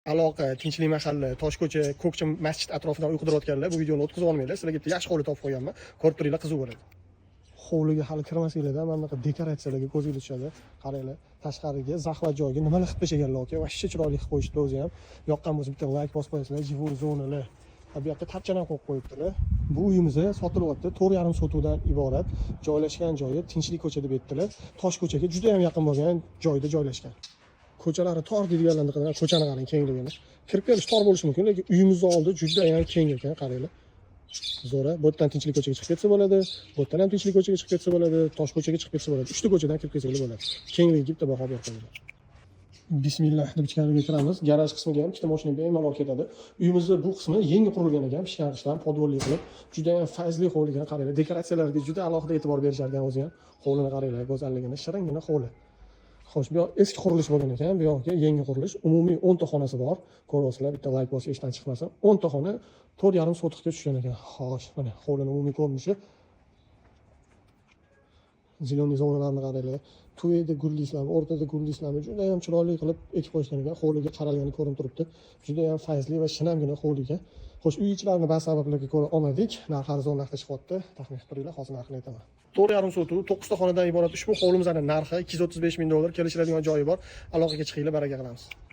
Aloqa, tinchlik mahalli, Toshko'cha, Ko'kchim masjid atrofidan uy qidirayotganlar bu videoni o'tkazib olmanglar. Sizlarga bitta yaxshi hovli topib qo'yganman. Ko'rib turinglar, qiziq bo'ladi. Hovliga hali kirmasinglarda mana bunaqa dekoratsiyalarga ko'zingiz tushadi. Qaranglar, tashqariga zaxlat joyiga nimalar qilib tashlaganlar aka. Vashcha chiroyli qilib qo'yishdi o'zi ham. Yoqqan bo'lsa bitta like bosib qo'yasizlar, живой zonalar. Bu yoqqa tapchani ham qo'yib qo'yibdilar. Bu uyimiz sotilyapti. 4,5 sotuvdan iborat. Joylashgan joyi Tinchlik ko'cha deb aytdilar. Toshko'chaga juda ham yaqin bo'lgan joyda joylashgan. Ko'chalari tor deydiganlarni qilgan ko'chani qarang kengligini. Kirib kelish tor bo'lishi mumkin, lekin uyimizni oldi juda ham keng ekan, qaranglar. Zo'ra. Bu yerdan Tinchlik ko'chaga chiqib ketsa bo'ladi, bu yerdan ham Tinchlik ko'chaga chiqib ketsa bo'ladi, Toshko'chaga chiqib ketsa bo'ladi. 3 ta ko'chadan kirib kelsangiz bo'ladi. Kengligi bitta baho berganlar. Bismillah deb ichkariga kiramiz. Garaj qismiga ham ikkita mashina bemalol ketadi. Uyimizning bu qismi yangi qurilgan ekan, pishganishdan podvolli qilib, juda ham fayzli hovliga qaranglar. Dekoratsiyalarga juda alohida e'tibor berisharkan o'zi ham. Hovlini qaranglar, go'zalligini, shiringina hovli. Xo'sh, bu eski qurilish bo'lgan ekan, bu yoqqa yangi qurilish. Umumiy 10 ta xonasi bor. Ko'ryapsizlar, bitta like bosib eshdan chiqmasin. 10 ta xona 4,5 sotixga tushgan ekan. Xo'sh, mana hovlining umumiy ko'rinishi. Ziloniy zonalarni qaranglar. Tuyeda guldislar, o'rtada guldislar juda ham chiroyli qilib ekib qo'yishgan ekan. Hovliga qaralgani ko'rinib turibdi. Juda ham fayzli va shinamgina hovliga. Xo'sh, uy ichlarini ba'zi sabablarga ko'ra olmadik. Narx arzon narxda chiqyapti. Taxmin qilib turinglar, hozir narxini aytaman. 4,5 sotuv, 9 ta xonadan iborat ushbu hovlimizning narxi $235 ming. Kelishiladigan joyi bor. Aloqaga chiqinglar, baraka qilamiz.